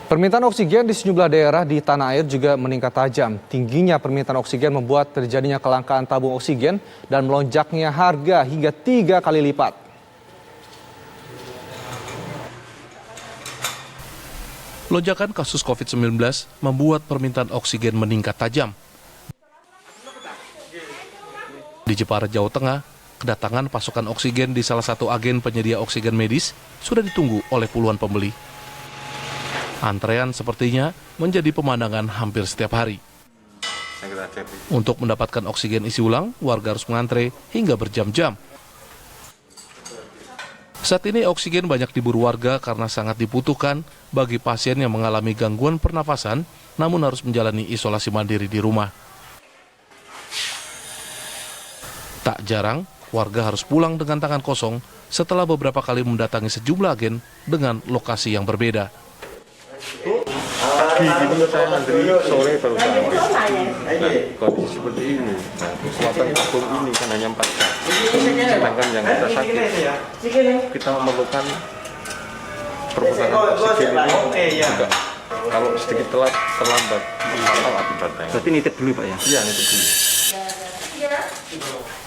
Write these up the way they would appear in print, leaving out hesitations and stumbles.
Permintaan oksigen di sejumlah daerah di tanah air juga meningkat tajam. Tingginya permintaan oksigen membuat terjadinya kelangkaan tabung oksigen dan melonjaknya harga hingga 3 kali lipat. Lonjakan kasus COVID-19 membuat permintaan oksigen meningkat tajam. Di Jepara, Jawa Tengah, kedatangan pasokan oksigen di salah satu agen penyedia oksigen medis sudah ditunggu oleh puluhan pembeli. Antrean sepertinya menjadi pemandangan hampir setiap hari. Untuk mendapatkan oksigen isi ulang, warga harus mengantre hingga berjam-jam. Saat ini oksigen banyak diburu warga karena sangat dibutuhkan bagi pasien yang mengalami gangguan pernafasan namun harus menjalani isolasi mandiri di rumah. Tak jarang, warga harus pulang dengan tangan kosong setelah beberapa kali mendatangi sejumlah agen dengan lokasi yang berbeda. Pagi gini saya antri, sore baru sampai. Kondisi seperti ini, kekuatan tabung ini kan hanya 4 jam. Sedangkan yang kita sakit, kita memerlukan perputaran oksigen ini juga. Kalau sedikit terlambat, fatal akibatnya. Berarti nitip dulu Pak ya? Iya, nitip dulu.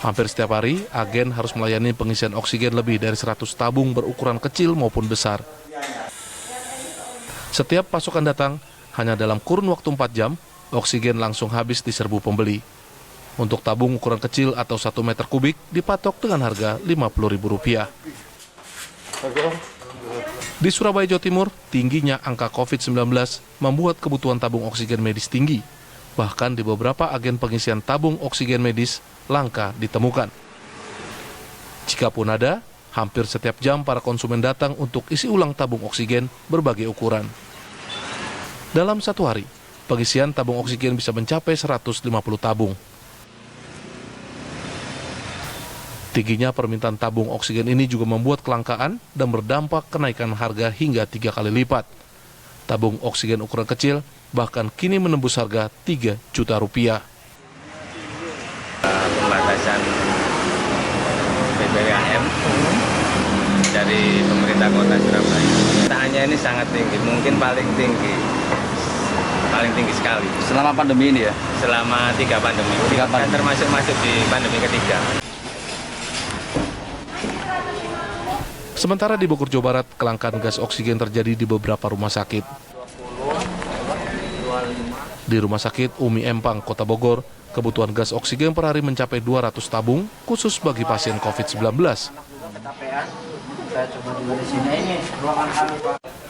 Hampir setiap hari, agen harus melayani pengisian oksigen lebih dari 100 tabung berukuran kecil maupun besar. Setiap pasokan datang, hanya dalam kurun waktu 4 jam, oksigen langsung habis di serbu pembeli. Untuk tabung ukuran kecil atau 1 meter kubik dipatok dengan harga Rp50.000. Di Surabaya, Jawa Timur, tingginya angka COVID-19 membuat kebutuhan tabung oksigen medis tinggi. Bahkan di beberapa agen pengisian tabung oksigen medis langka ditemukan. Jikapun ada, hampir setiap jam para konsumen datang untuk isi ulang tabung oksigen berbagai ukuran. Dalam satu hari, pengisian tabung oksigen bisa mencapai 150 tabung. Tingginya permintaan tabung oksigen ini juga membuat kelangkaan dan berdampak kenaikan harga hingga 3 kali lipat. Tabung oksigen ukuran kecil bahkan kini menembus harga Rp3 juta. Pembatasan PPKM dari pemerintah kota Surabaya. Permintaannya ini sangat tinggi, mungkin paling tinggi sekali. Selama pandemi ini ya? Selama 3 pandemi, termasuk masuk di pandemi ketiga. Sementara di Bogor, Jawa Barat, kelangkaan gas oksigen terjadi di beberapa rumah sakit. Di Rumah Sakit Umi Empang, Kota Bogor, kebutuhan gas oksigen per hari mencapai 200 tabung khusus bagi pasien COVID-19.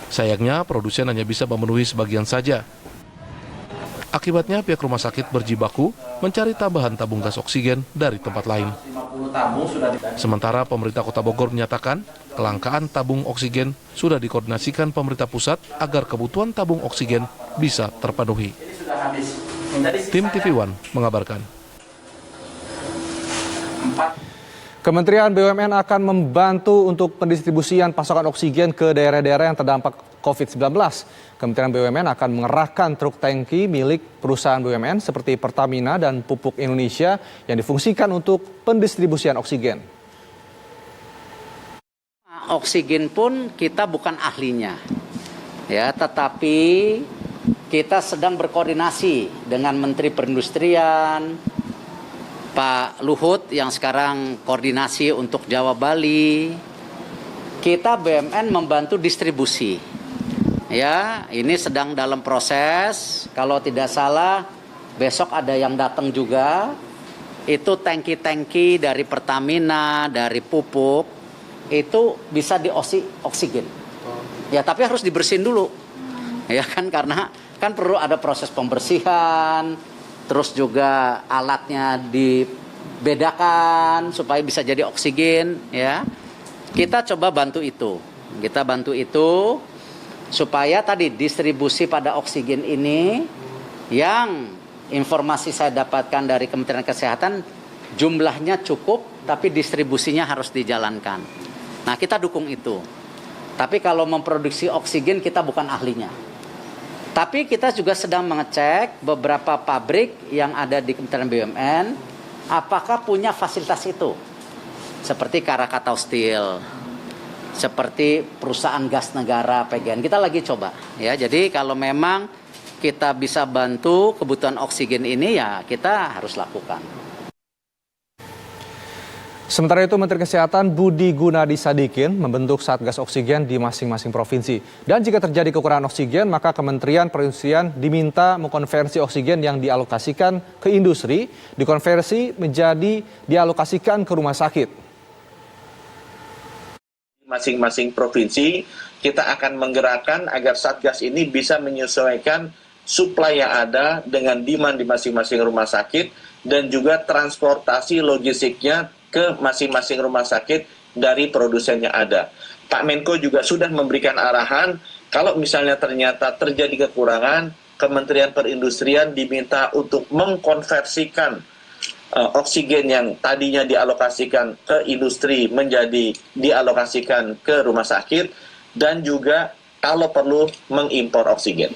Sayangnya, produsen hanya bisa memenuhi sebagian saja. Akibatnya, pihak rumah sakit berjibaku mencari tambahan tabung gas oksigen dari tempat lain. Sementara pemerintah Kota Bogor menyatakan kelangkaan tabung oksigen sudah dikoordinasikan pemerintah pusat agar kebutuhan tabung oksigen bisa terpenuhi. Tim TV One mengabarkan. Kementerian BUMN akan membantu untuk pendistribusian pasokan oksigen ke daerah-daerah yang terdampak COVID-19. Kementerian BUMN akan mengerahkan truk tangki milik perusahaan BUMN seperti Pertamina dan Pupuk Indonesia yang difungsikan untuk pendistribusian oksigen. Oksigen pun kita bukan ahlinya, ya, tetapi kita sedang berkoordinasi dengan Menteri Perindustrian, Pak Luhut yang sekarang koordinasi untuk Jawa Bali. Kita BUMN membantu distribusi. Ya, ini sedang dalam proses. Kalau tidak salah, besok ada yang datang juga. Itu tangki-tangki dari Pertamina, dari Pupuk, itu bisa oksigen. Ya, tapi harus dibersihin dulu. Ya kan, karena kan perlu ada proses pembersihan, terus juga alatnya dibedakan supaya bisa jadi oksigen, ya. Kita coba bantu itu. Kita bantu itu supaya tadi distribusi pada oksigen ini yang informasi saya dapatkan dari Kementerian Kesehatan jumlahnya cukup tapi distribusinya harus dijalankan. Nah, kita dukung itu. Tapi kalau memproduksi oksigen kita bukan ahlinya. Tapi kita juga sedang mengecek beberapa pabrik yang ada di Kementerian BUMN apakah punya fasilitas itu. Seperti Krakatau Steel, seperti perusahaan gas negara PGN. Kita lagi coba ya. Jadi kalau memang kita bisa bantu kebutuhan oksigen ini ya kita harus lakukan. Sementara itu, Menteri Kesehatan Budi Gunadi Sadikin membentuk Satgas Oksigen di masing-masing provinsi. Dan jika terjadi kekurangan oksigen, maka Kementerian Perindustrian diminta mengkonversi oksigen yang dialokasikan ke industri, dikonversi menjadi dialokasikan ke rumah sakit. Masing-masing provinsi, kita akan menggerakkan agar Satgas ini bisa menyesuaikan suplai yang ada dengan demand di masing-masing rumah sakit dan juga transportasi logistiknya ke masing-masing rumah sakit dari produsen yang ada. Pak Menko juga sudah memberikan arahan, kalau misalnya ternyata terjadi kekurangan, Kementerian Perindustrian diminta untuk mengkonversikan oksigen yang tadinya dialokasikan ke industri menjadi dialokasikan ke rumah sakit, dan juga kalau perlu mengimpor oksigen.